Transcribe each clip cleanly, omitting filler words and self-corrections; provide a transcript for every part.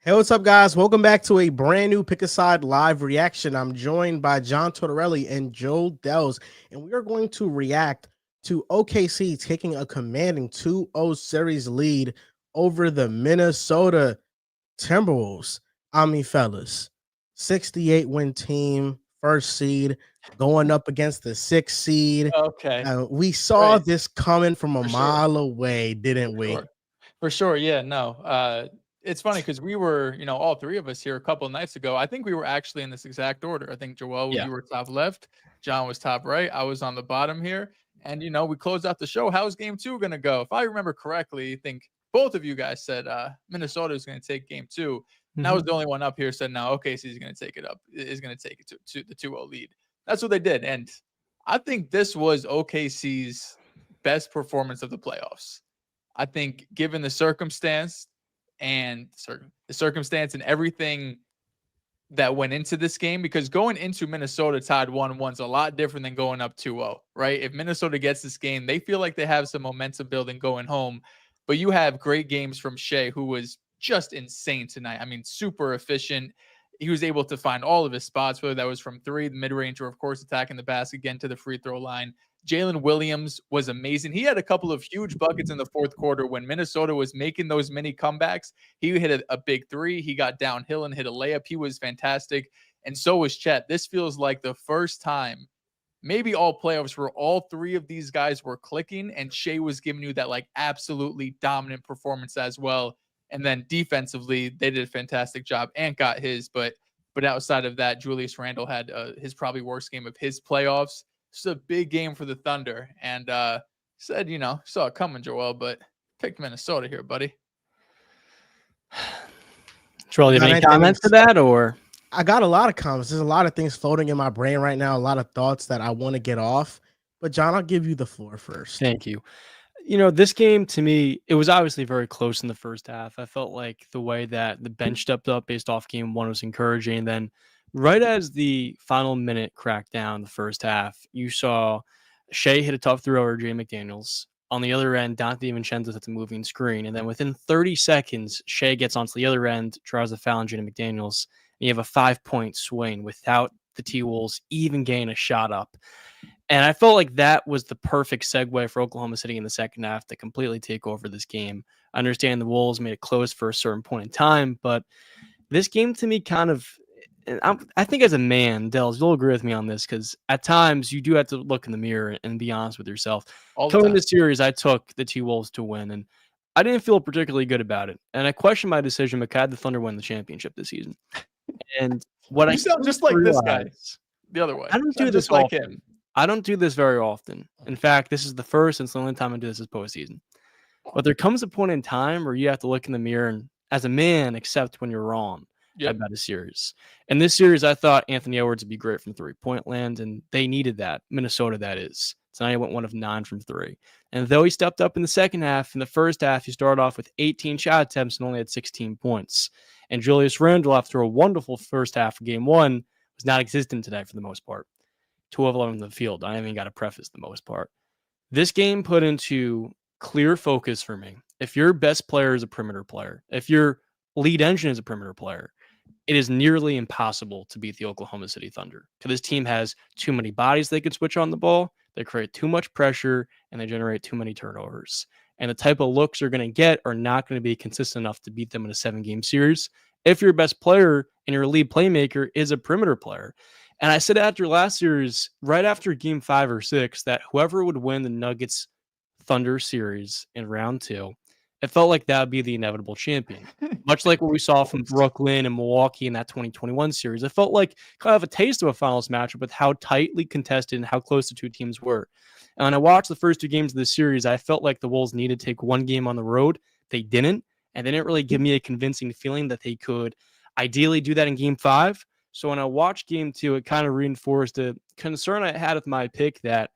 Hey, what's up, guys? Welcome back to a brand new Pick a Side live reaction. I'm joined by John Tortorelli and Joel Dells, and we are going to react to OKC taking a commanding 2-0 series lead over the Minnesota Timberwolves. I mean, fellas, 68 win team, first seed, going up against the sixth seed. Okay. We saw Right. this coming from a For sure. mile away, didn't For we? sure. For sure. Yeah. No. It's funny because we were, all three of us here a couple of nights ago. I think we were actually in this exact order. I think Joel, Yeah. you were top left, John was top right, I was on the bottom here, and we closed out the show. How's game two gonna go? If I remember correctly, I think both of you guys said Minnesota is gonna take game two. And I was the only one up here said no. OKC is gonna take it up. Is gonna take it to the 2-0 lead. That's what they did, and I think this was OKC's best performance of the playoffs. I think given the circumstance and the circumstance and everything that went into this game, because going into Minnesota tied 1-1's a lot different than going up 2-0, right? If Minnesota gets this game, they feel like they have some momentum building going home, but you have great games from Shai, who was just insane tonight. I mean, super efficient. He was able to find all of his spots, whether that was from three, the mid-range, or of course attacking the basket, again to the free throw line. Jalen Williams was amazing. He had a couple of huge buckets in the fourth quarter when Minnesota was making those mini comebacks. He hit a big three. He got downhill and hit a layup. He was fantastic. And so was Chet. This feels like the first time, maybe all playoffs, where all three of these guys were clicking and Shai was giving you that like absolutely dominant performance as well. And then defensively, they did a fantastic job and got his. But outside of that, Julius Randle had his probably worst game of his playoffs. It's a big game for the Thunder, and said, saw it coming, Joel, but picked Minnesota here, buddy. Joel, do you have any comments to that, or? I got a lot of comments. There's a lot of things floating in my brain right now, a lot of thoughts that I want to get off. But John, I'll give you the floor first. Thank you. This game, to me, it was obviously very close in the first half. I felt like the way that the bench stepped up based off game one was encouraging. And then right as the final minute cracked down the first half, you saw Shai hit a tough throw over Jay McDaniels. On the other end, Dante DiVincenzo's at the moving screen. And then within 30 seconds, Shai gets onto the other end, tries to foul on Jay McDaniels. And you have a 5-point swing without the T-Wolves even getting a shot up. And I felt like that was the perfect segue for Oklahoma City in the second half to completely take over this game. I understand the Wolves made it close for a certain point in time, but this game to me kind of, I think as a man, Dells, you'll agree with me on this, because at times you do have to look in the mirror and be honest with yourself. Coming this series, I took the T-Wolves to win, and I didn't feel particularly good about it. And I questioned my decision, but I had the Thunder win the championship this season. And what you sound just like this guy, the other way. I don't do this like him. I don't do this very often. In fact, this is the first and it's the only time I do this is postseason. But there comes a point in time where you have to look in the mirror and, as a man, accept when you're wrong about a series. In this series, I thought Anthony Edwards would be great from three-point land, and they needed that. Minnesota, that is. Tonight, he went 1 of 9 from 3. And though he stepped up in the second half, in the first half, he started off with 18 shot attempts and only had 16 points. And Julius Randle, after a wonderful first half of game one, was not existent tonight for the most part. 2 of 11 in the field. I haven't got to preface the most part. This game put into clear focus for me. If your best player is a perimeter player, if your lead engine is a perimeter player, it is nearly impossible to beat the Oklahoma City Thunder. Because this team has too many bodies they could switch on the ball, they create too much pressure, and they generate too many turnovers. And the type of looks you're going to get are not going to be consistent enough to beat them in a 7-game series if your best player and your lead playmaker is a perimeter player. And I said after last series, right after game 5 or 6, that whoever would win the Nuggets Thunder series in round 2, it felt like that would be the inevitable champion. Much like what we saw from Brooklyn and Milwaukee in that 2021 series. It felt like kind of a taste of a finals matchup with how tightly contested and how close the two teams were. And when I watched the first 2 games of the series, I felt like the Wolves needed to take one game on the road. They didn't. And they didn't really give me a convincing feeling that they could ideally do that in game 5. So when I watched game 2, it kind of reinforced a concern I had with my pick that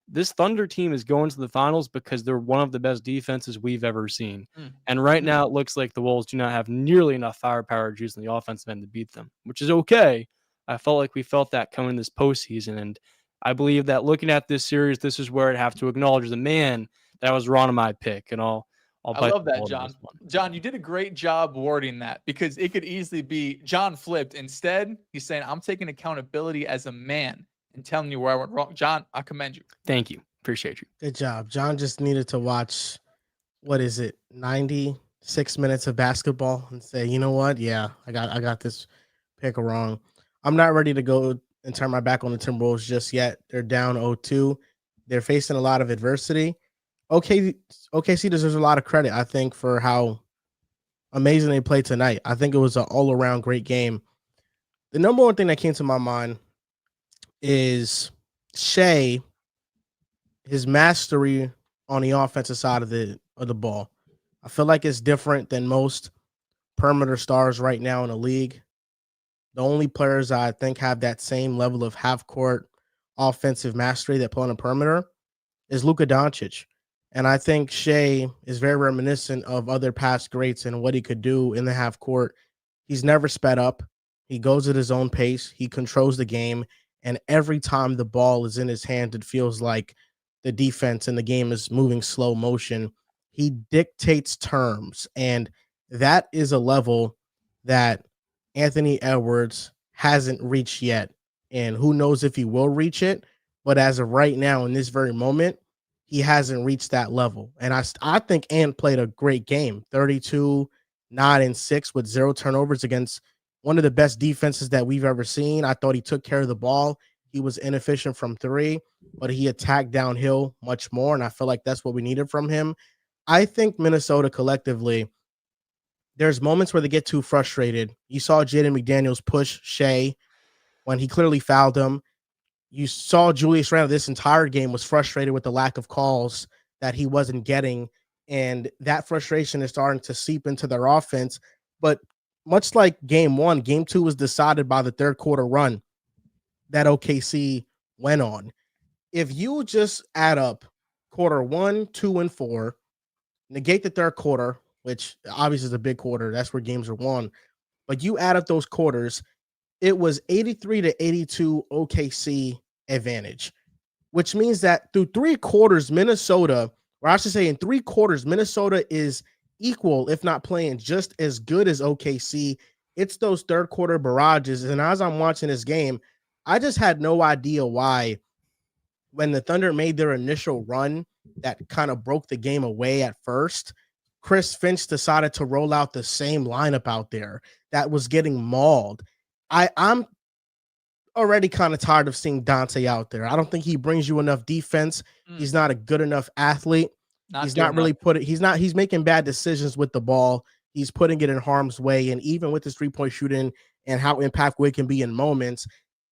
this Thunder team is going to the finals because they're one of the best defenses we've ever seen. And right now it looks like the Wolves do not have nearly enough firepower juice in the offensive end to beat them, which is okay. I felt like we felt that coming this postseason. And I believe that looking at this series, this is where I'd have to acknowledge as a man that I was wrong on my pick. And I'll I love that, John. John, you did a great job wording that because it could easily be John flipped. Instead, he's saying, I'm taking accountability as a man and telling you where I went wrong. John, I commend you. Thank you. Appreciate you. Good job. John just needed to watch, 96 minutes of basketball and say, you know what? Yeah, I got this pick wrong. I'm not ready to go and turn my back on the Timberwolves just yet. They're down 0-2. They're facing a lot of adversity. OKC deserves a lot of credit, I think, for how amazing they played tonight. I think it was an all-around great game. The number one thing that came to my mind is Shai, his mastery on the offensive side of the ball. I feel like it's different than most perimeter stars right now in the league. The only players I think have that same level of half-court offensive mastery that play on the perimeter is Luka Doncic. And I think Shai is very reminiscent of other past greats and what he could do in the half court. He's never sped up. He goes at his own pace. He controls the game. And every time the ball is in his hand, it feels like the defense and the game is moving slow motion. He dictates terms. And that is a level that Anthony Edwards hasn't reached yet. And who knows if he will reach it. But as of right now, in this very moment, he hasn't reached that level. And I think Ant played a great game, 32, 9, and 6 with 0 turnovers against one of the best defenses that we've ever seen. I thought he took care of the ball. He was inefficient from 3, but he attacked downhill much more, and I feel like that's what we needed from him. I think Minnesota collectively, there's moments where they get too frustrated. You saw Jaden McDaniels push Shai when he clearly fouled him. You saw Julius Randle this entire game was frustrated with the lack of calls that he wasn't getting, and that frustration is starting to seep into their offense. But much like game 1, game 2 was decided by the third quarter run that OKC went on. If you just add up quarter 1, 2, and 4, negate the third quarter, which obviously is a big quarter, that's where games are won, but you add up those quarters, it was 83-82 OKC advantage, which means that through 3 quarters, Minnesota, or I should say in 3 quarters, Minnesota is equal, if not playing just as good as OKC. It's those third quarter barrages. And as I'm watching this game, I just had no idea why, when the Thunder made their initial run that kind of broke the game away at first, Chris Finch decided to roll out the same lineup out there that was getting mauled. I'm already kind of tired of seeing Dante out there. I don't think he brings you enough defense. He's not a good enough athlete. He's making bad decisions with the ball. He's putting it in harm's way. And even with his 3-point shooting and how impactful it can be in moments,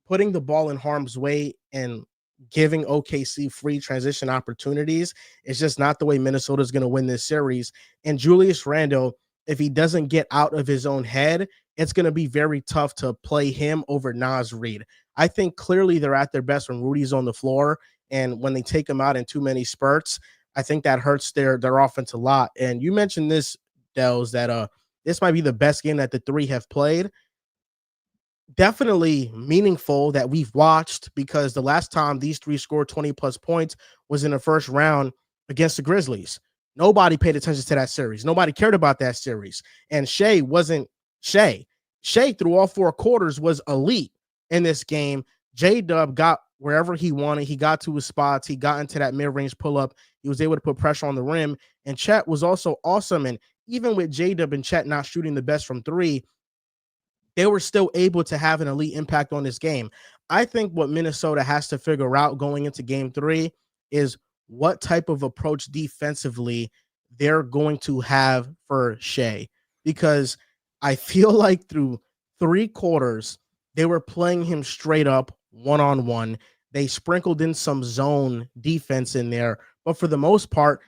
putting the ball in harm's way and giving OKC free transition opportunities is just not the way Minnesota is going to win this series. And Julius Randle, if he doesn't get out of his own head, it's going to be very tough to play him over Naz Reid. I think clearly they're at their best when Rudy's on the floor, and when they take him out in too many spurts, I think that hurts their offense a lot. And you mentioned this, Dels, that this might be the best game that the 3 have played. Definitely meaningful that we've watched, because the last time these 3 scored 20-plus points was in the first round against the Grizzlies. Nobody paid attention to that series. Nobody cared about that series. And Shai wasn't Shai. Shai, through all 4 quarters, was elite in this game. J-Dub got wherever he wanted. He got to his spots. He got into that mid-range pull-up. He was able to put pressure on the rim. And Chet was also awesome. And even with J-Dub and Chet not shooting the best from 3, they were still able to have an elite impact on this game. I think what Minnesota has to figure out going into game 3 is what type of approach defensively they're going to have for Shai, because I feel like through 3 quarters, they were playing him straight up one-on-one. They sprinkled in some zone defense in there, but for the most part,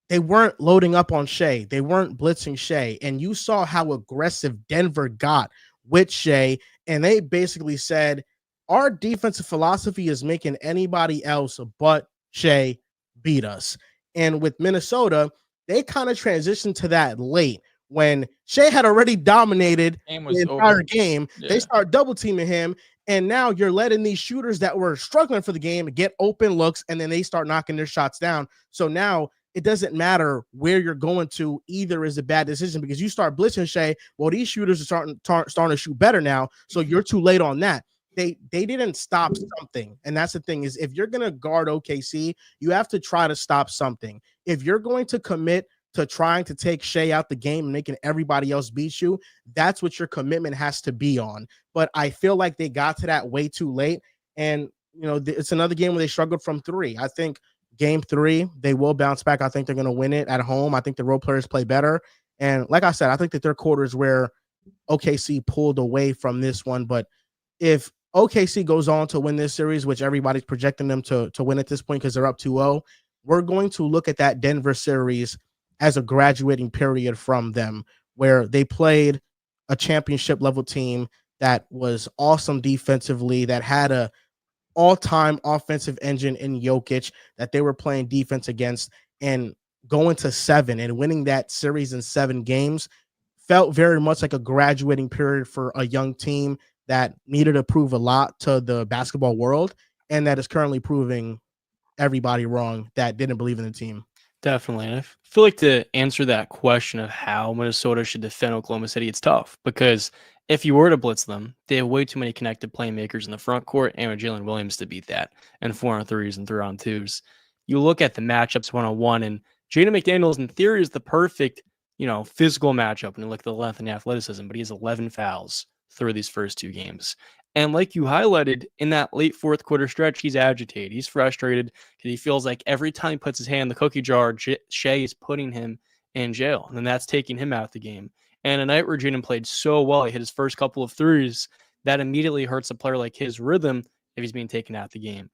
they weren't loading up on Shai. They weren't blitzing Shai. And you saw how aggressive Denver got with Shai, and they basically said, our defensive philosophy is making anybody else but Shai beat us. And with Minnesota, they kind of transitioned to that late. When Shai had already dominated the entire game, they start double teaming him, and now you're letting these shooters that were struggling for the game get open looks, and then they start knocking their shots down. So now it doesn't matter where you're going to. Either is a bad decision because you start blitzing Shai. Well, these shooters are starting to shoot better now, so you're too late on that. They didn't stop something, and that's the thing is if you're gonna guard OKC, you have to try to stop something. If you're going to commit to trying to take Shai out the game and making everybody else beat you, that's what your commitment has to be on. But I feel like they got to that way too late, and it's another game where they struggled from three. I think game 3 they will bounce back. I think they're going to win it at home. I think the role players play better, and like I said, I think the third quarter is where OKC pulled away from this one. But if OKC goes on to win this series, which everybody's projecting them to win at this point because they're up 2-0, we're going to look at that Denver series as a graduating period from them, where they played a championship level team that was awesome defensively, that had a all-time offensive engine in Jokic that they were playing defense against, and going to 7 and winning that series in 7 games felt very much like a graduating period for a young team that needed to prove a lot to the basketball world, and that is currently proving everybody wrong that didn't believe in the team. Definitely. And I feel like to answer that question of how Minnesota should defend Oklahoma City, it's tough because if you were to blitz them, they have way too many connected playmakers in the front court and with Jalen Williams to beat that and 4-on-3s and 3-on-2s. You look at the matchups 1-on-1, and Jaden McDaniels in theory is the perfect, physical matchup when you look at the length and athleticism, but he has 11 fouls through these first 2 games. And like you highlighted, in that late fourth quarter stretch, he's agitated. He's frustrated because he feels like every time he puts his hand in the cookie jar, Shai is putting him in jail, and then that's taking him out of the game. And a night where Jaden played so well, he hit his first couple of threes, that immediately hurts a player like his rhythm if he's being taken out of the game.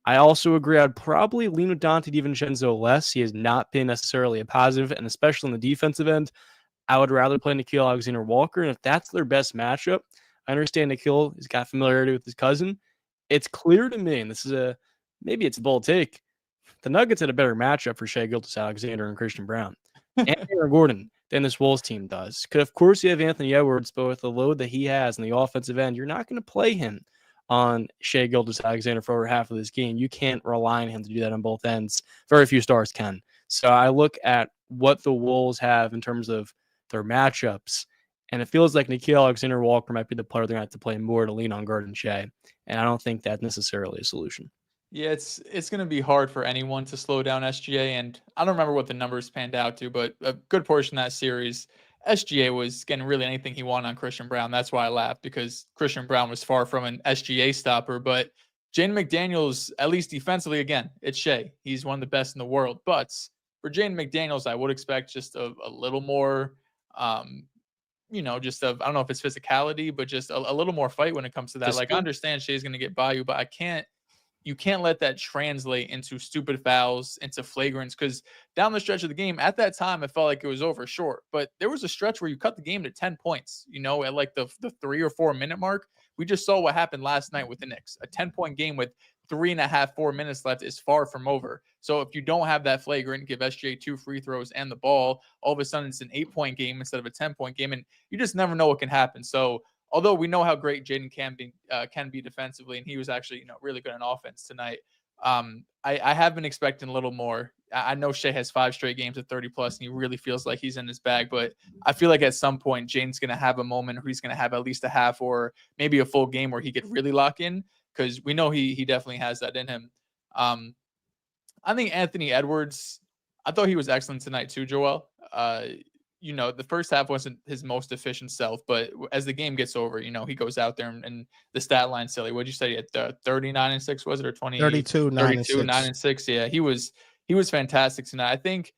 I also agree I'd probably lean with Dante DiVincenzo less. He has not been necessarily a positive, and especially on the defensive end, I would rather play Nickeil Alexander-Walker, and if that's their best matchup, I understand Nickeil has got familiarity with his cousin. It's clear to me, and this is maybe it's a bold take, the Nuggets had a better matchup for Shai Gilgeous-Alexander and Christian Brown and Aaron Gordon than this Wolves team does. Because of course you have Anthony Edwards, but with the load that he has in the offensive end, you're not going to play him on Shai Gilgeous-Alexander for over half of this game. You can't rely on him to do that on both ends. Very few stars can. So I look at what the Wolves have in terms of their matchups, and it feels like Nickeil Alexander-Walker might be the player they're going to have to play more to lean on guarding Shai. And I don't think that's necessarily a solution. Yeah, it's going to be hard for anyone to slow down SGA. And I don't remember what the numbers panned out to, but a good portion of that series, SGA was getting really anything he wanted on Christian Brown. That's why I laughed, because Christian Brown was far from an SGA stopper. But Jaden McDaniels, at least defensively, again, it's Shai. He's one of the best in the world. But for Jaden McDaniels, I would expect just a little more just I don't know if it's physicality, but just a little more fight when it comes to that. Like, I understand Shai's going to get by you, but you can't let that translate into stupid fouls, into flagrants, because down the stretch of the game, at that time, it felt like it was over short. But there was a stretch where you cut the game to 10 points, at like the 3 or 4 minute mark. We just saw what happened last night with the Knicks. A 10-point game with 3.5, 4 minutes left is far from over. So if you don't have that flagrant, give SGA 2 free throws and the ball, all of a sudden it's an 8-point game instead of a 10-point game, and you just never know what can happen. So although we know how great Jaden can be defensively, and he was actually really good on offense tonight, I have been expecting a little more. I know Shai has 5 straight games at 30 plus, and he really feels like he's in his bag. But I feel like at some point Jaden's going to have a moment where he's going to have at least a half or maybe a full game where he could really lock in, because we know he definitely has that in him. I think Anthony Edwards, I thought he was excellent tonight too, Joel. The first half wasn't his most efficient self, but as the game gets over, he goes out there and the stat line silly. What'd you say? At 39-6, was it, or 20? 32, 9-6. Yeah, he was fantastic tonight. I think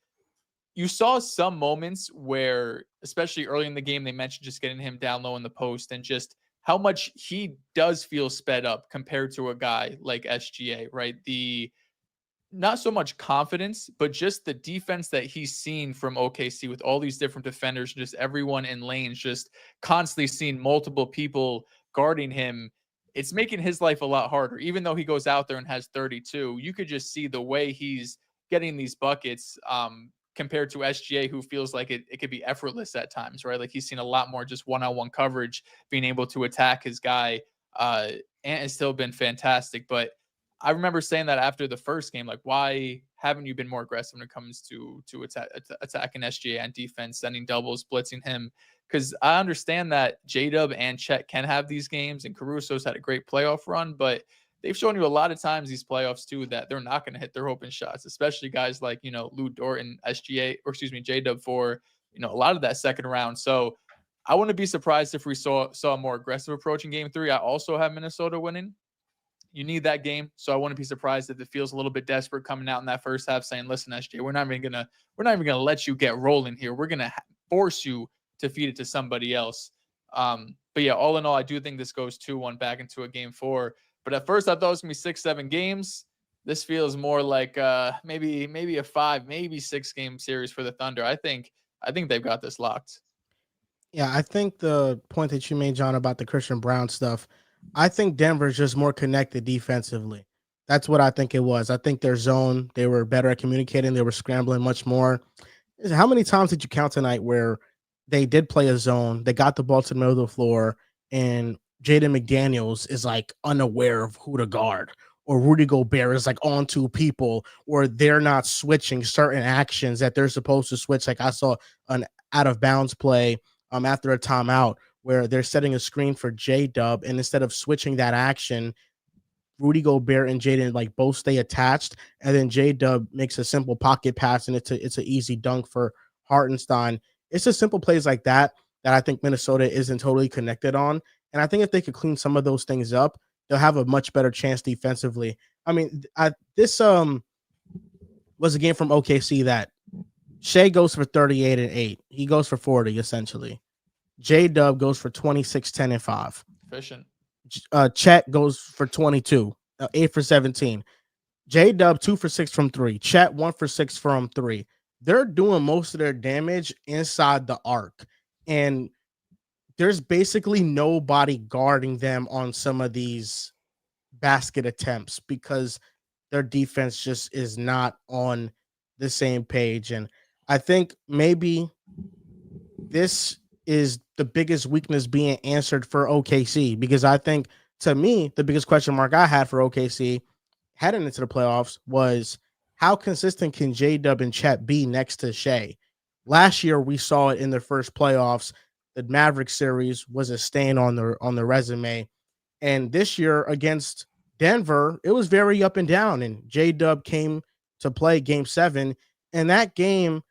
you saw some moments where, especially early in the game, they mentioned just getting him down low in the post and just how much he does feel sped up compared to a guy like SGA, right? Not so much confidence, but just the defense that he's seen from OKC with all these different defenders, just everyone in lanes, just constantly seeing multiple people guarding him. It's making his life a lot harder. Even though he goes out there and has 32, you could just see the way he's getting these buckets compared to SGA, who feels like it could be effortless at times, right? Like, he's seen a lot more just one-on-one coverage, being able to attack his guy, and it's still been fantastic. But I remember saying that after the first game, like, why haven't you been more aggressive when it comes to attacking SGA and defense, sending doubles, blitzing him? Because I understand that J-Dub and Chet can have these games, and Caruso's had a great playoff run, but they've shown you a lot of times these playoffs too that they're not going to hit their open shots, especially guys like, Lou Dort and J-Dub for, a lot of that second round. So I wouldn't be surprised if we saw a more aggressive approach in game 3. I also have Minnesota winning. You need that game, so I wouldn't be surprised if it feels a little bit desperate coming out in that first half, saying, "Listen, SJ, we're not even gonna let you get rolling here. We're gonna force you to feed it to somebody else." But yeah, all in all, I do think this goes 2-1 back into a game 4. But at first, I thought it was gonna be 6-7 games. This feels more like maybe a 5, maybe 6 game series for the Thunder. I think they've got this locked. Yeah, I think the point that you made, John, about the Christian Brown stuff, I think Denver's just more connected defensively. That's what I think it was. I think their zone, they were better at communicating. They were scrambling much more. How many times did you count tonight where they did play a zone, they got the ball to the middle of the floor, and Jaden McDaniels is like unaware of who to guard, or Rudy Gobert is like on 2 people, or they're not switching certain actions that they're supposed to switch. Like I saw an out of bounds play after a timeout where they're setting a screen for J-Dub, and instead of switching that action, Rudy Gobert and Jaden like both stay attached, and then J-Dub makes a simple pocket pass, and it's an easy dunk for Hartenstein. It's just simple plays like that I think Minnesota isn't totally connected on, and I think if they could clean some of those things up, they'll have a much better chance defensively. I mean, this was a game from OKC that Shai goes for 38 and 8. He goes for 40 essentially. J-Dub goes for 26, 10 and 5. Efficient. Chet goes for 22, 8 for 17. J-Dub 2 for 6 from 3. Chet 1 for 6 from 3. They're doing most of their damage inside the arc, and there's basically nobody guarding them on some of these basket attempts because their defense just is not on the same page. And I think maybe this is the biggest weakness being answered for OKC, because I think, to me, the biggest question mark I had for OKC heading into the playoffs was how consistent can J-Dub and Chet be next to Shai? Last year, we saw it in the first playoffs. The Maverick series was a stain on the resume. And this year against Denver, it was very up and down. And J-Dub came to play game 7. And that game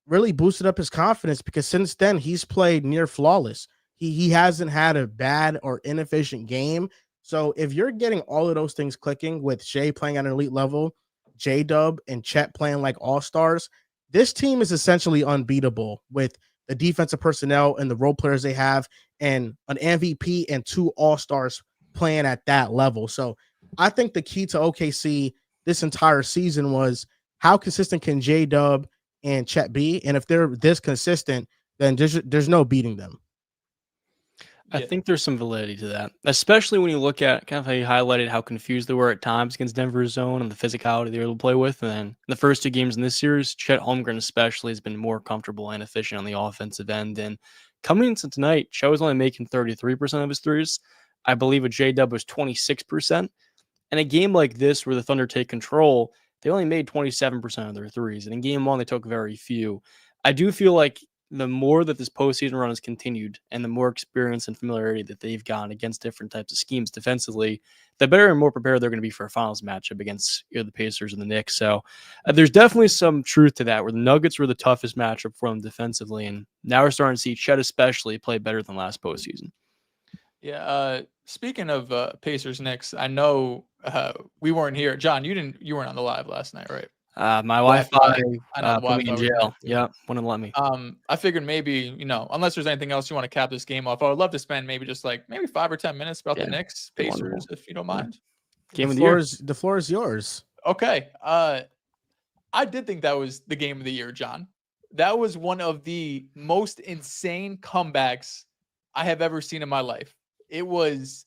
really boosted up his confidence because since then he's played near flawless. He hasn't had a bad or inefficient game. So if you're getting all of those things clicking with Shai playing at an elite level, J-Dub and Chet playing like all-stars, this team is essentially unbeatable with the defensive personnel and the role players they have, and an MVP and 2 all-stars playing at that level. So I think the key to OKC this entire season was how consistent can J-Dub and Chet be, and if they're this consistent, then there's no beating them. I think there's some validity to that, especially when you look at kind of how you highlighted how confused they were at times against Denver's zone and the physicality they were able to play with. And then the first 2 games in this series, Chet Holmgren especially has been more comfortable and efficient on the offensive end. And coming into tonight, Shai was only making 33% of his threes. I believe with J-Dub was 26%. And a game like this where the Thunder take control, they only made 27% of their threes. And in game 1, they took very few. I do feel like the more that this postseason run has continued and the more experience and familiarity that they've gotten against different types of schemes defensively, the better and more prepared they're going to be for a finals matchup against the Pacers and the Knicks. So there's definitely some truth to that, where the Nuggets were the toughest matchup for them defensively. And now we're starting to see Chet especially play better than last postseason. Yeah. Speaking of Pacers Knicks, I know we weren't here. John, you weren't on the live last night, right? My Wi-Fi put me in jail. Yeah, wouldn't let me. I figured maybe, unless there's anything else you want to cap this game off, I would love to spend maybe 5 or 10 minutes about the Knicks Pacers, if you don't mind. Game of the year. The floor is yours. Okay. I did think that was the game of the year, John. That was one of the most insane comebacks I have ever seen in my life. It was,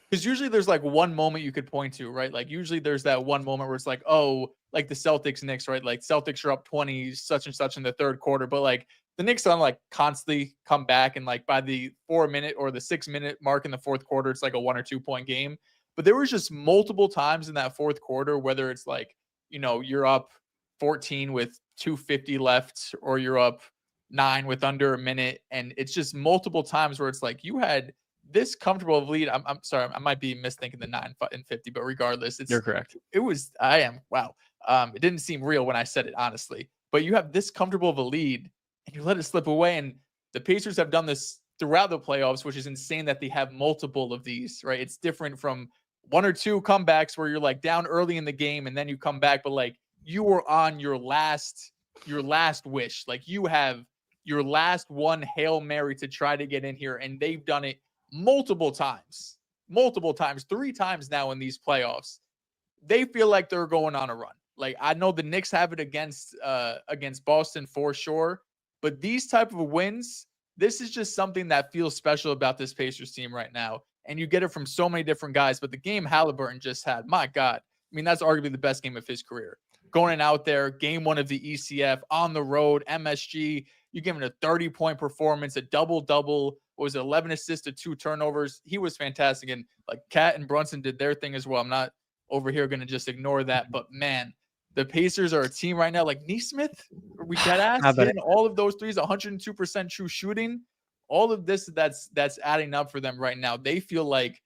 because usually there's like one moment you could point to, right? Like usually there's that one moment where it's like, oh, like the Celtics Knicks, right? Like Celtics are up 20 such and such in the third quarter, but like the Knicks on like constantly come back, and like by the 4-minute or the 6-minute mark in the fourth quarter, it's like a 1 or 2 point game. But there was just multiple times in that fourth quarter, whether it's like, you're up 14 with 2:50 left, or you're up 9 with under a minute. And it's just multiple times where it's like you had this comfortable of lead. I'm sorry, I might be misthinking the 9 and 50, but regardless, You're correct. Wow. It didn't seem real when I said it, honestly. But you have this comfortable of a lead and you let it slip away. And the Pacers have done this throughout the playoffs, which is insane that they have multiple of these, right? It's different from one or two comebacks where you're like down early in the game and then you come back, but like you were on your last wish. Like you have your last one Hail Mary to try to get in here, and they've done it multiple times, 3 times now in these playoffs. They feel like they're going on a run. Like I know the Knicks have it against Boston for sure, but these type of wins, this is just something that feels special about this Pacers team right now. And you get it from so many different guys, but the game Haliburton just had, my God, I mean, that's arguably the best game of his career. Going out there, game 1 of the ECF, on the road, MSG, you give him a 30-point performance, a double-double, what was it, 11 assists to 2 turnovers. He was fantastic. And like Cat and Brunson did their thing as well. I'm not over here going to just ignore that, but man, the Pacers are a team right now like Neesmith, we dead ass hitting all of those threes, 102% true shooting. All of this that's adding up for them right now. They feel like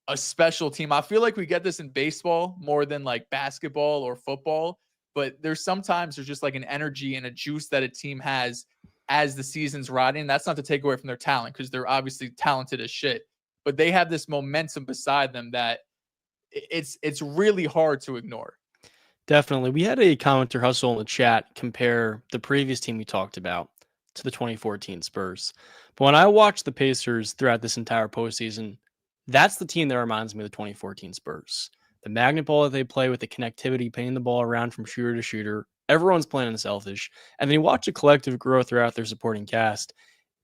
a special team. I feel like we get this in baseball more than like basketball or football, but there's just like an energy and a juice that a team has as the season's riding. That's not to take away from their talent, because they're obviously talented as shit, but they have this momentum beside them that it's really hard to ignore. Definitely. We had a commenter hustle in the chat compare the previous team we talked about to the 2014 Spurs. But when I watched the Pacers throughout this entire postseason, that's the team that reminds me of the 2014 Spurs. The magnet ball that they play with the connectivity, painting the ball around from shooter to shooter. Everyone's playing unselfish. And then you watch a collective grow throughout their supporting cast.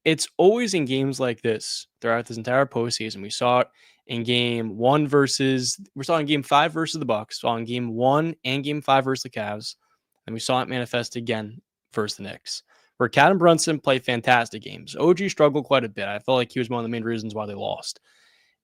It's always in games like this throughout this entire postseason. We saw it in game 5 versus the Bucks, saw in game 1 and game 5 versus the Cavs, and we saw it manifest again versus the Knicks, where Cat and Brunson play fantastic games. OG struggled quite a bit. I felt like he was one of the main reasons why they lost.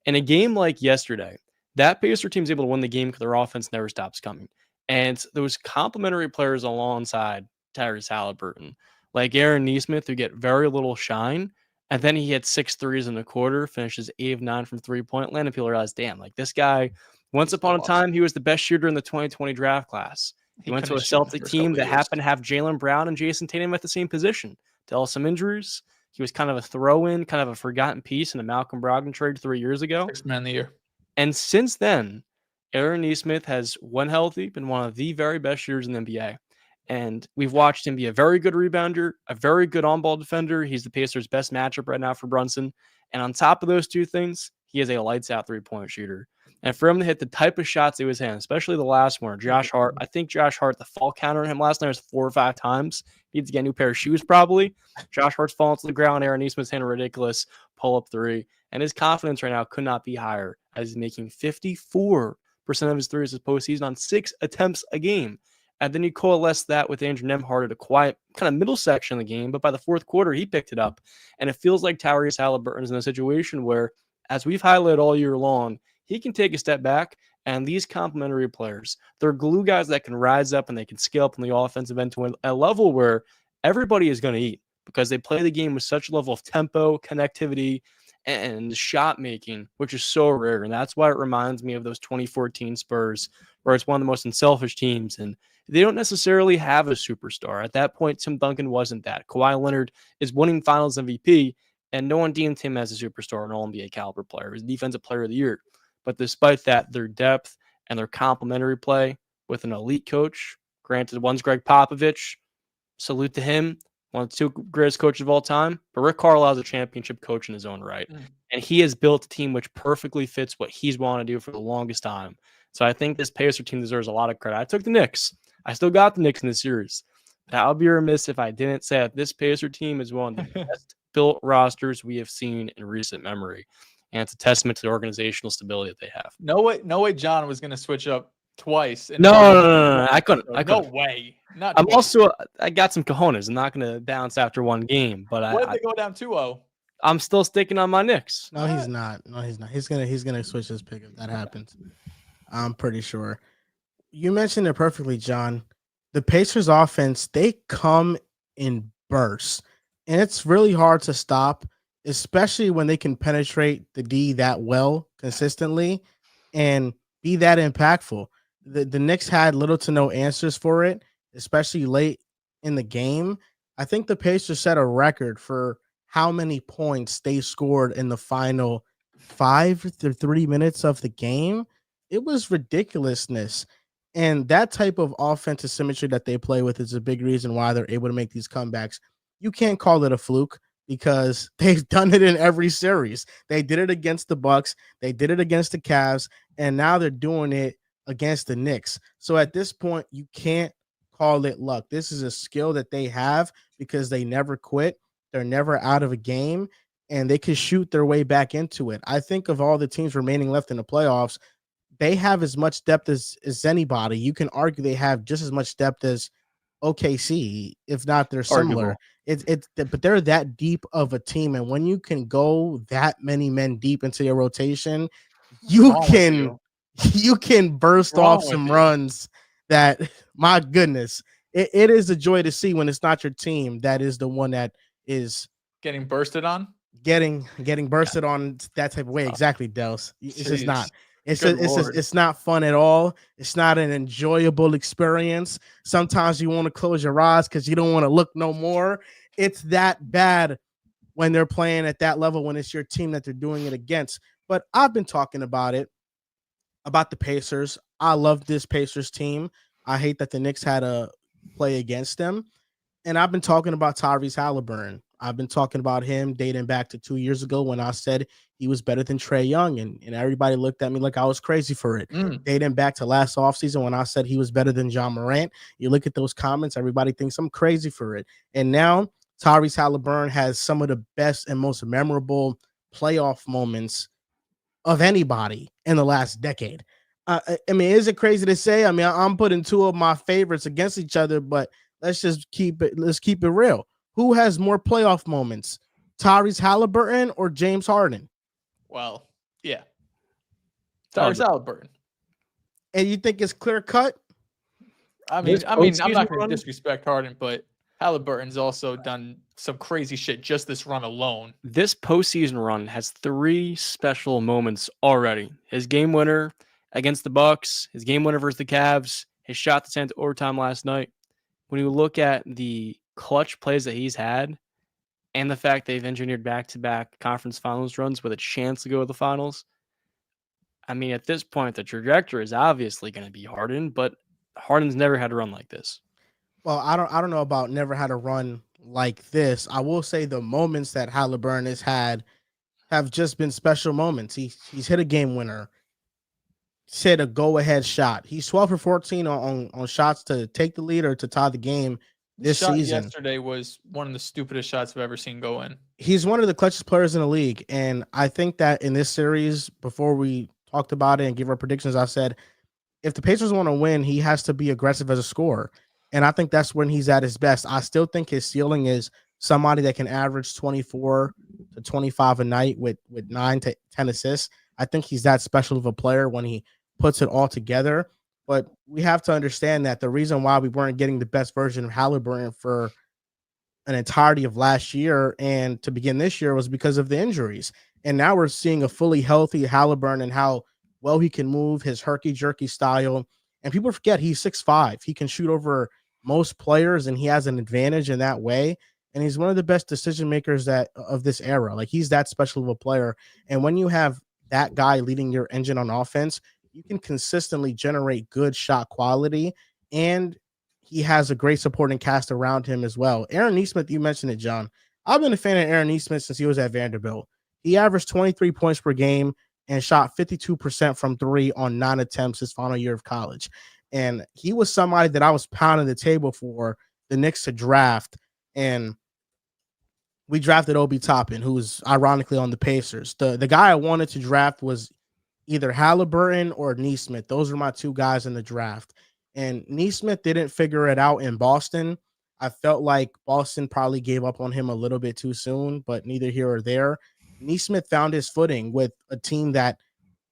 In a game like yesterday, that Pacer team's able to win the game because their offense never stops coming. And those complementary players alongside Tyrese Haliburton, like Aaron Neesmith, who get very little shine, and then he hit 6 threes in a quarter, finishes 8 of 9 from three-point land, and people realize, damn, like this guy, once upon a time, he was the best shooter in the 2020 draft class. He went to a Celtic team that happened to have Jaylen Brown and Jason Tatum at the same position. Dealt with some injuries. He was kind of a throw-in, kind of a forgotten piece in a Malcolm Brogdon trade 3 years ago. 6th man of the year. And since then, Aaron Neesmith has, when healthy, been one of the very best shooters in the NBA. And we've watched him be a very good rebounder, a very good on-ball defender. He's the Pacers' best matchup right now for Brunson. And on top of those two things, he is a lights-out three-point shooter. And for him to hit the type of shots he was hitting, especially the last one, Josh Hart, I think Josh Hart, the fall counter on him last night was 4 or 5 times. He needs to get a new pair of shoes probably. Josh Hart's falling to the ground. Aaron Neesmith's hitting a ridiculous pull-up 3. And his confidence right now could not be higher, as he's making 54% of his threes this postseason on 6 attempts a game. And then you coalesce that with Andrew Nembhard at a quiet kind of middle section of the game. But by the fourth quarter, he picked it up. And it feels like Tyrese Haliburton is in a situation where, as we've highlighted all year long, he can take a step back. And these complementary players, they're glue guys that can rise up and they can scale up on the offensive end to a level where everybody is going to eat, because they play the game with such a level of tempo, connectivity, and shot making, which is so rare. And that's why it reminds me of those 2014 Spurs, where it's one of the most unselfish teams. And they don't necessarily have a superstar. At that point, Tim Duncan wasn't that. Kawhi Leonard is winning finals MVP, and no one deemed him as a superstar, an all-NBA caliber player. He was defensive player of the year. But despite that, their depth and their complementary play with an elite coach, granted, one's Greg Popovich, salute to him, one of the 2 greatest coaches of all time, but Rick Carlisle is a championship coach in his own right. And he has built a team which perfectly fits what he's wanted to do for the longest time. So I think this Pacer team deserves a lot of credit. I took the Knicks. I still got the Knicks in the series. But I would be remiss if I didn't say that this Pacer team is one of the best built rosters we have seen in recent memory. And it's a testament to the organizational stability that they have. No way John was going to switch up twice. No. I couldn't. No way. Not I'm twice. I got some cojones. I'm not going to bounce after one game. But What if they go down 2-0? I'm still sticking on my Knicks. No, he's not. He's gonna switch his pick if that happens. I'm pretty sure. You mentioned it perfectly, John. The Pacers offense, they come in bursts, and it's really hard to stop, especially when they can penetrate the D that well consistently and be that impactful. The Knicks had little to no answers for it, especially late in the game. I think the Pacers set a record for how many points they scored in the final 5 to 3 minutes of the game. It was ridiculousness. And that type of offensive symmetry that they play with is a big reason why they're able to make these comebacks. You can't call it a fluke because they've done it in every series. They did it against the Bucks, they did it against the Cavs, and now they're doing it against the Knicks. So at this point, you can't call it luck. This is a skill that they have because they never quit. They're never out of a game, and they can shoot their way back into it. I think of all the teams remaining left in the playoffs, they have as much depth as anybody. You can argue they have just as much depth as OKC, if not they're similar. Arguable. But they're that deep of a team, and when you can go that many men deep into your rotation, you wrong with can you? you can burst Wrong off with some you? runs that, my goodness, it is a joy to see when it's not your team that is the one that is Getting bursted on. getting bursted on that type of way. Tough. Exactly, Dels. It's just Jeez. not. Good Lord. It's not fun at all. It's not an enjoyable experience. Sometimes you want to close your eyes because you don't want to look no more. It's that bad when they're playing at that level, when it's your team that they're doing it against. But I've been talking about the Pacers. I love this Pacers team. I hate that the Knicks had to play against them. And I've been talking about Tyrese Haliburton. I've been talking about him dating back to 2 years ago when I said he was better than Trae Young, and everybody looked at me like I was crazy for it. Dating back to last offseason when I said he was better than John Morant. You look at those comments, everybody thinks I'm crazy for it. And now Tyrese Haliburton has some of the best and most memorable playoff moments of anybody in the last decade. I mean, is it crazy to say? I mean, I'm putting two of my favorites against each other, but let's keep it real. Who has more playoff moments, Tyrese Haliburton or James Harden? Well, yeah. Tyrese Haliburton. And you think it's clear cut? I mean, I'm postseason not going run? to disrespect Harden, but Haliburton's also done some crazy shit just this run alone. This postseason run has 3 special moments already. His game winner against the Bucks, his game winner versus the Cavs, his shot to send to overtime last night. When you look at the clutch plays that he's had and the fact they've engineered back-to-back conference finals runs with a chance to go to the finals, I mean, at this point, the trajectory is obviously going to be Harden, but Harden's never had a run like this. Well, I don't know about never had a run like this. I will say the moments that Haliburton has had have just been special moments. He's hit a game winner, hit a go-ahead shot. He's 12 for 14 on shots to take the lead or to tie the game this shot season. Yesterday was one of the stupidest shots I've ever seen go in. He's one of the clutchest players in the league, and I think that in this series, before we talked about it and give our predictions, I said if the Pacers want to win, he has to be aggressive as a scorer. And I think that's when he's at his best. I still think his ceiling is somebody that can average 24 to 25 a night with 9 to 10 assists. I think he's that special of a player when he puts it all together. But we have to understand that the reason why we weren't getting the best version of Haliburton for an entirety of last year and to begin this year was because of the injuries. And now we're seeing a fully healthy Haliburton and how well he can move, his herky-jerky style. And people forget he's 6'5". He can shoot over most players, and he has an advantage in that way. And he's one of the best decision makers of this era. Like, he's that special of a player. And when you have that guy leading your engine on offense, you can consistently generate good shot quality, and he has a great supporting cast around him as well. Aaron Nesmith, you mentioned it, John. I've been a fan of Aaron Nesmith since he was at Vanderbilt. He averaged 23 points per game and shot 52% from 3 on 9 attempts his final year of college. And he was somebody that I was pounding the table for the Knicks to draft. And we drafted Obi Toppin, who's ironically on the Pacers. The guy I wanted to draft was either Haliburton or Nesmith. Those were my 2 guys in the draft. And Nesmith didn't figure it out in Boston. I felt like Boston probably gave up on him a little bit too soon, but neither here or there. Nesmith found his footing with a team that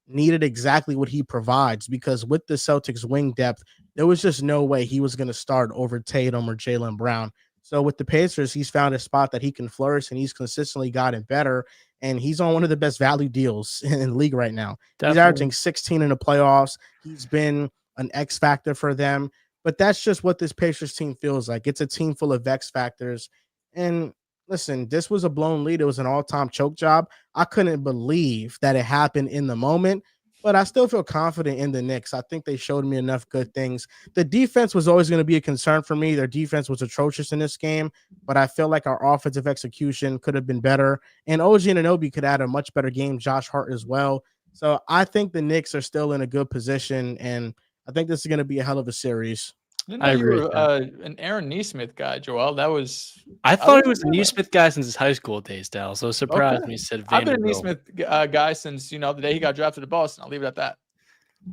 needed exactly what he provides, because with the Celtics wing depth, there was just no way he was going to start over Tatum or Jaylen Brown. So with the Pacers, he's found a spot that he can flourish, and he's consistently gotten better. And he's on one of the best value deals in the league right now. He's Definitely. averaging 16 in the playoffs. He's been an X factor for them. But that's just what this Pacers team feels like. It's a team full of X factors. And listen, this was a blown lead. It was an all-time choke job. I couldn't believe that it happened in the moment, but I still feel confident in the Knicks. I think they showed me enough good things. The defense was always going to be a concern for me. Their defense was atrocious in this game, but I feel like our offensive execution could have been better. And OG Anunoby could add a much better game. Josh Hart as well. So I think the Knicks are still in a good position, and I think this is going to be a hell of a series. Didn't I know you agree were with that. an Aaron Neesmith guy, Joel. That was I thought he was a didn't know that. Neesmith guy since his high school days, Dal. So surprised when he said I've been a Vanderbilt. Neesmith guy since the day he got drafted to Boston. I'll leave it at that.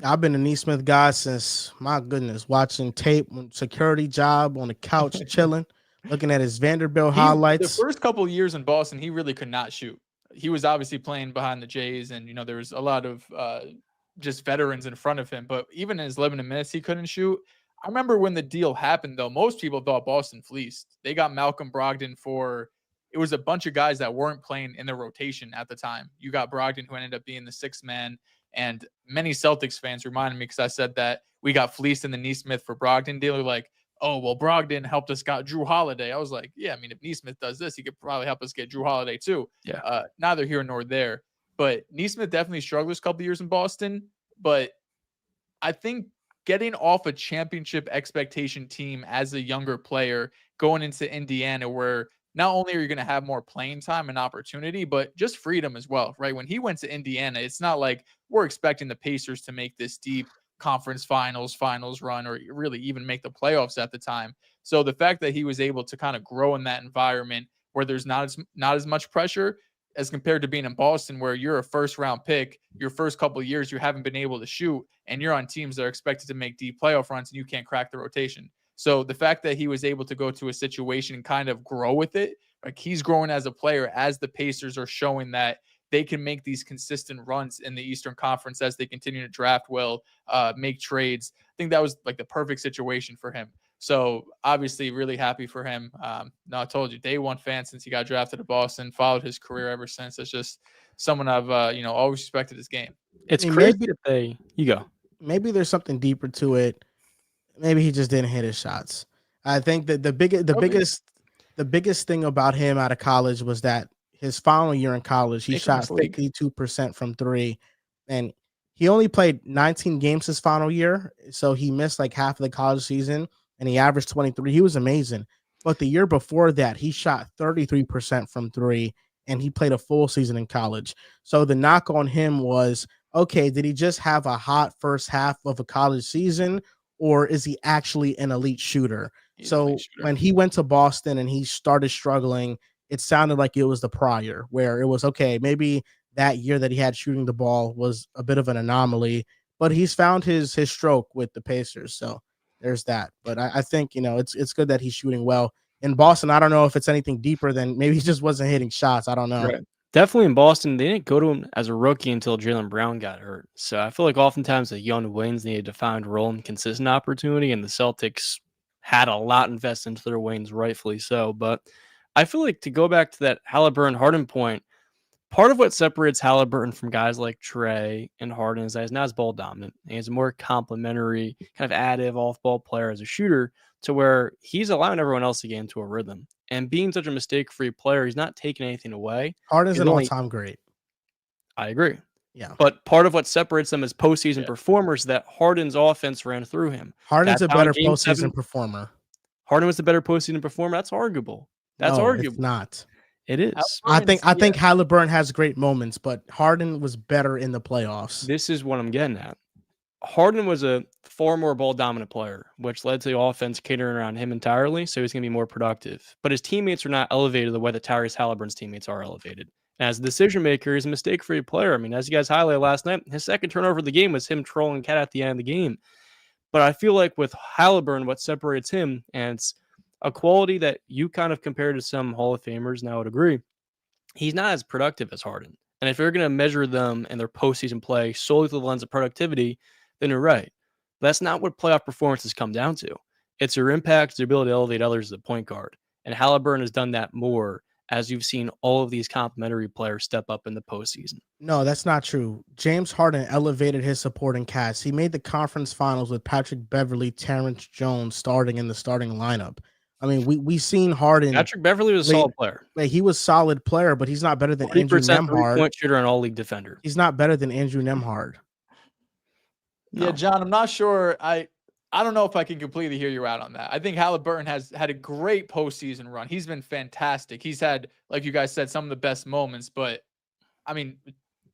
I've been a Neesmith guy since, my goodness, watching tape, security job on the couch, chilling, looking at his Vanderbilt highlights. The first couple of years in Boston, he really could not shoot. He was obviously playing behind the Jays, and there was a lot of just veterans in front of him. But even in his limited minutes, he couldn't shoot. I remember when the deal happened, though, most people thought Boston fleeced. They got Malcolm Brogdon it was a bunch of guys that weren't playing in the rotation at the time. You got Brogdon, who ended up being the sixth man, and many Celtics fans reminded me, because I said that we got fleeced in the Neesmith for Brogdon deal. They're like, oh, well, Brogdon helped us got Drew Holiday. I was like, yeah, I mean, if Neesmith does this, he could probably help us get Drew Holiday too. Yeah. Neither here nor there. But Neesmith definitely struggled this couple years in Boston. But I think getting off a championship expectation team as a younger player, going into Indiana, where not only are you going to have more playing time and opportunity, but just freedom as well, right? When he went to Indiana, it's not like we're expecting the Pacers to make this deep conference finals run, or really even make the playoffs at the time. So the fact that he was able to kind of grow in that environment where there's not as much pressure as compared to being in Boston, where you're a first round pick, your first couple of years, you haven't been able to shoot, and you're on teams that are expected to make deep playoff runs, and you can't crack the rotation. So the fact that he was able to go to a situation and kind of grow with it, like he's growing as a player, as the Pacers are showing that they can make these consistent runs in the Eastern Conference as they continue to draft well, make trades. I think that was like the perfect situation for him. So obviously really happy for him. No, I told you, day one fan since he got drafted to Boston, followed his career ever since. It's just someone I've, always respected his game. It's I mean, crazy that you go. Maybe there's something deeper to it. Maybe he just didn't hit his shots. I think that the biggest thing about him out of college was that his final year in college, he shot 52% from three, and he only played 19 games his final year. So he missed like half of the college season, and he averaged 23. He was amazing. But the year before that, he shot 33% from three, and he played a full season in college. So the knock on him was, okay, did he just have a hot first half of a college season, or is he actually an elite shooter? So when he went to Boston and he started struggling, it sounded like it was the prior, where it was, okay, maybe that year that he had shooting the ball was a bit of an anomaly, but he's found his stroke with the Pacers. So there's that. But I think, it's good that he's shooting well. In Boston, I don't know if it's anything deeper than maybe he just wasn't hitting shots. I don't know. Right. Definitely in Boston, they didn't go to him as a rookie until Jaylen Brown got hurt. So I feel like oftentimes the young wings need a defined role and consistent opportunity, and the Celtics had a lot invested into their wings, rightfully so. But I feel like, to go back to that Haliburton Harden point, part of what separates Haliburton from guys like Trey and Harden is that he's not as ball dominant. He's a more complementary, kind of additive off-ball player as a shooter, to where he's allowing everyone else to get into a rhythm. And being such a mistake-free player, he's not taking anything away. Harden's an all-time great. I agree. Yeah. But part of what separates them as postseason performers is that Harden's offense ran through him. Harden's a better postseason performer. Harden was the better postseason performer. That's arguable. That's arguable. It's not. It is. I think Haliburton has great moments, but Harden was better in the playoffs. This is what I'm getting at. Harden was a far more ball dominant player, which led to the offense catering around him entirely, so he's going to be more productive. But his teammates are not elevated the way that Tyrese Haliburton's teammates are elevated. And as a decision maker, he's a mistake-free player. I mean, as you guys highlighted last night, his second turnover of the game was him trolling Cat at the end of the game. But I feel like with Haliburton, what separates him, and it's a quality that you kind of compare to some Hall of Famers, and I would agree, he's not as productive as Harden. And if you're going to measure them and their postseason play solely through the lens of productivity, then you're right. But that's not what playoff performances come down to. It's your impact, your ability to elevate others as a point guard. And Haliburton has done that more as you've seen all of these complementary players step up in the postseason. No, that's not true. James Harden elevated his supporting cast. He made the conference finals with Patrick Beverley, Terrence Jones starting in the starting lineup. I mean, we seen Harden. Patrick Beverley was a solid player. He was a solid player, but he's not better than Andrew 40% Nembhard. 3-point shooter and all-league defender. He's not better than Andrew Nembhard. No. Yeah, John, I'm not sure. I don't know if I can completely hear you out on that. I think Haliburton has had a great postseason run. He's been fantastic. He's had, like you guys said, some of the best moments. But, I mean,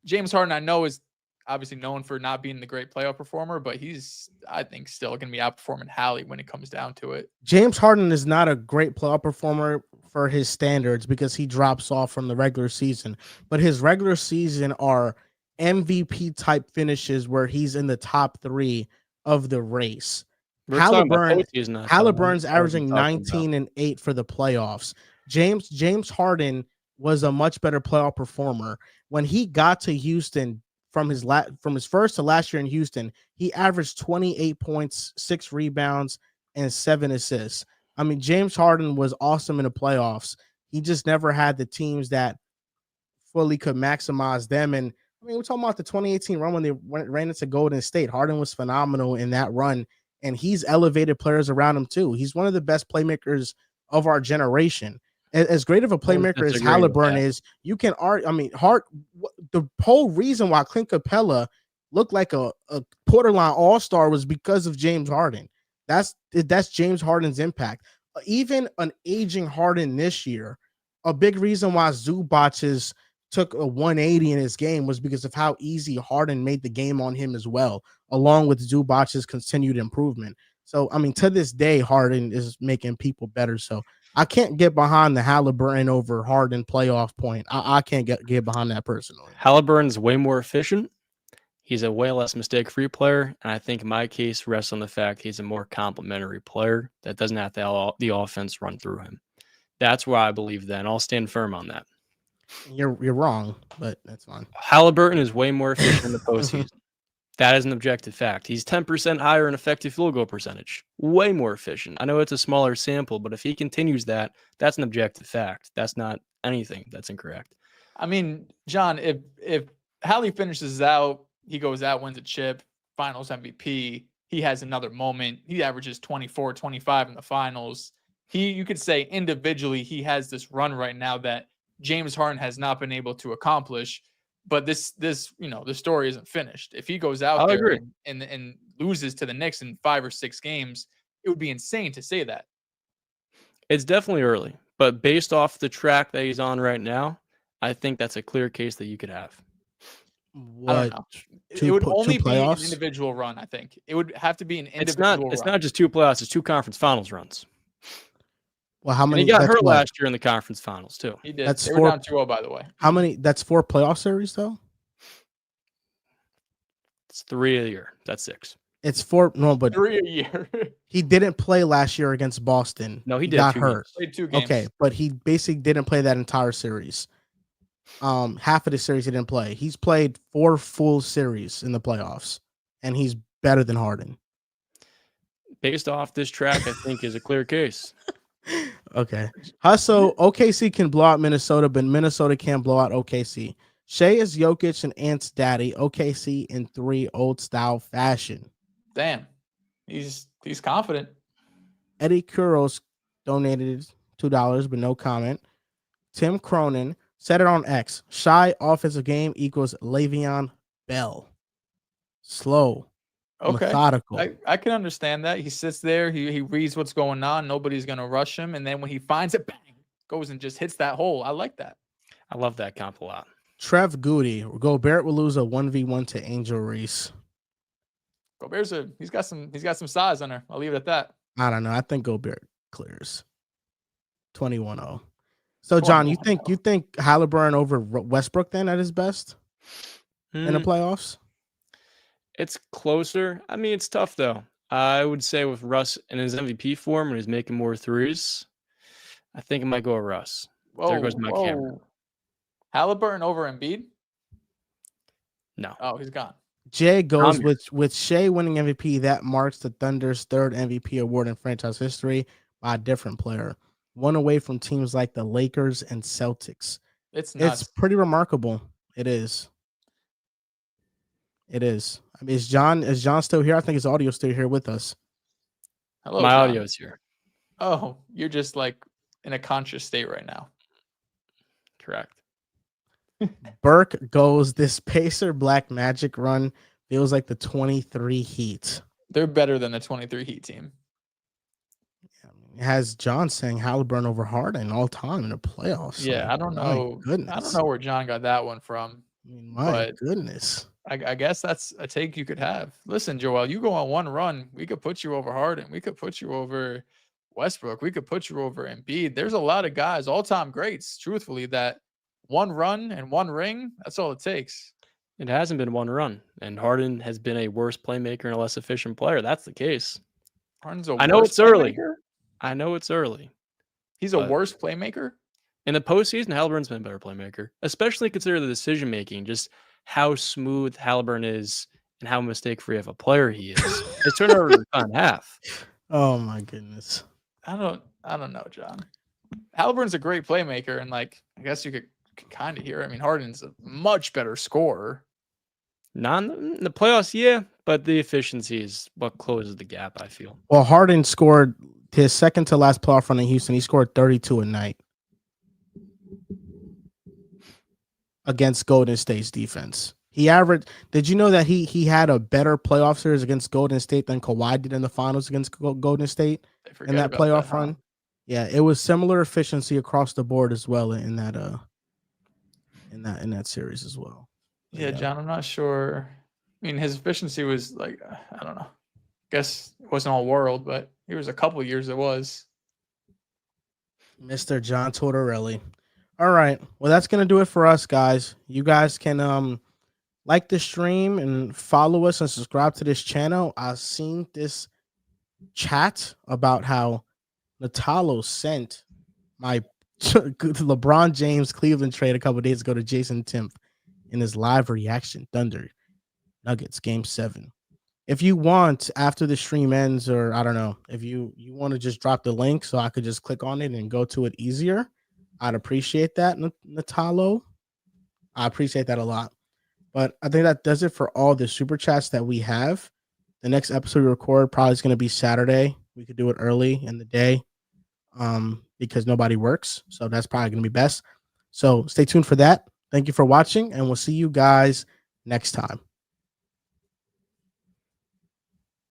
James Harden, I know, is obviously known for not being the great playoff performer, but he's, I think, still going to be outperforming Hallie when it comes down to it. James Harden is not a great playoff performer for his standards because he drops off from the regular season. But his regular season are MVP-type finishes where he's in the top 3 of the race. Haliburton's averaging 19 and 8 for the playoffs. James Harden was a much better playoff performer. When he got to Houston from his first to last year in Houston, he averaged 28 points, 6 rebounds, and 7 assists. I mean, James Harden was awesome in the playoffs. He just never had the teams that fully could maximize them. And I mean, we're talking about the 2018 run when they ran into Golden State. Harden was phenomenal in that run, and he's elevated players around him too. He's one of the best playmakers of our generation. As great of a playmaker as Haliburton is, you can argue. I mean, the whole reason why Clint Capella looked like a borderline all-star was because of James Harden. That's James Harden's impact. Even an aging Harden this year, a big reason why Zubac's took a 180 in his game was because of how easy Harden made the game on him as well, along with Zubac's continued improvement. So, I mean, to this day, Harden is making people better. So I can't get behind the Haliburton over Harden playoff point. I can't get behind that personally. Haliburton's way more efficient. He's a way less mistake-free player, and I think my case rests on the fact he's a more complimentary player that doesn't have to have the offense run through him. That's why I believe that, and I'll stand firm on that. You're wrong, but that's fine. Haliburton is way more efficient in the postseason. That is an objective fact. He's 10% higher in effective field goal percentage. Way more efficient. I know it's a smaller sample, but if he continues that, that's an objective fact. That's not anything that's incorrect. I mean, John, if Hallie finishes out, he goes out, wins a chip, finals MVP, he has another moment. He averages 24, 25 in the finals. You could say individually he has this run right now that James Harden has not been able to accomplish. But this the story isn't finished. If he goes out there and loses to the Knicks in 5 or 6 games, it would be insane to say that. It's definitely early, but based off the track that he's on right now, I think that's a clear case that you could have. I don't know. It would only be an individual run, I think. It would have to be an individual run. It's not just 2 playoffs, it's 2 conference finals runs. Well, how many? And he got hurt last year in the conference finals too. He did. They were down 2-0, by the way. How many? That's 4 playoff series, though. It's 3 a year. That's 6. It's 4. No, but 3 a year. He didn't play last year against Boston. No, he did. Got hurt. Played 2 games. Okay, but he basically didn't play that entire series. Half of the series he didn't play. He's played 4 full series in the playoffs, and he's better than Harden. Based off this track, I think is a clear case. Okay. So OKC can blow out Minnesota, but Minnesota can't blow out OKC. Shai is Jokic and Ant's daddy. OKC in 3 old style fashion. Damn. He's confident. Eddie Kuros donated $2, but no comment. Tim Cronin said it on X. Shai offensive game equals Le'Veon Bell. Slow. Okay. Methodical. I can understand that. He sits there, he reads what's going on, nobody's gonna rush him, and then when he finds it, bang, goes and just hits that hole. I like that. I love that comp a lot. Trev Goody. Gobert will lose a 1v1 to Angel Reese. Gobert's he's got some size on her. I'll leave it at that. I don't know. I think Gobert clears 21-0. So John, you think Haliburton over Westbrook then at his best in the playoffs? It's closer. I mean, it's tough, though. I would say with Russ in his MVP form when he's making more threes, I think it might go with Russ. There goes my camera. Haliburton over Embiid? No. Oh, he's gone. Jay goes Tom, with Shai winning MVP. That marks the Thunder's third MVP award in franchise history by a different player, one away from teams like the Lakers and Celtics. It's It's nuts. pretty remarkable. It is. It is. I mean, is John still here? I think his audio still here with us. Hello, my John. audio is here. Oh, you're just like in a conscious state right now. Correct. Burke goes, this Pacer Black Magic run feels like the 23 Heat. They're better than the 23 Heat team. It has John saying Haliburton over Harden all time in the playoffs. Yeah, Like, I don't know. Goodness. I don't know where John got that one from. I mean, my goodness. I guess that's a take you could have. Listen, Joel, you go on one run, we could put you over Harden. We could put you over Westbrook. We could put you over Embiid. There's a lot of guys, all-time greats, truthfully, that one run and one ring, that's all it takes. It hasn't been one run, and Harden has been a worse playmaker and a less efficient player. That's the case. Harden's a I know worse it's early. playmaker? I know it's early. He's a but worse playmaker? In the postseason, Haliburton's been a better playmaker, especially consider the decision making, just how smooth Haliburton is and how mistake-free of a player he is. His turnover is on half. Oh my goodness. I don't know, John. Haliburton's a great playmaker, and like I guess you could kind of hear. I mean, Harden's a much better scorer. Not in the playoffs, yeah, but the efficiency is what closes the gap, I feel. Well, Harden scored his second to last playoff run in Houston. He scored 32 a night against Golden State's defense. He averaged. Did you know that he had a better playoff series against Golden State than Kawhi did in the finals against Golden State in that playoff run? Yeah, it was similar efficiency across the board as well in that series as well. Yeah, John, I'm not sure. I mean, his efficiency was like, I don't know. I guess it wasn't all world, but it was a couple years it was. Mr. John Tortorelli. All right. Well, that's going to do it for us, guys. You guys can like the stream and follow us and subscribe to this channel. I've seen this chat about how Natalo sent my LeBron James Cleveland trade a couple days ago to Jason Timpf in his live reaction. Thunder Nuggets Game 7. If you want, after the stream ends, or I don't know, if you want to just drop the link so I could just click on it and go to it easier, I'd appreciate that, Natalo. I appreciate that a lot. But I think that does it for all the super chats that we have. The next episode we record probably is going to be Saturday. We could do it early in the day because nobody works. So that's probably going to be best. So stay tuned for that. Thank you for watching, and we'll see you guys next time.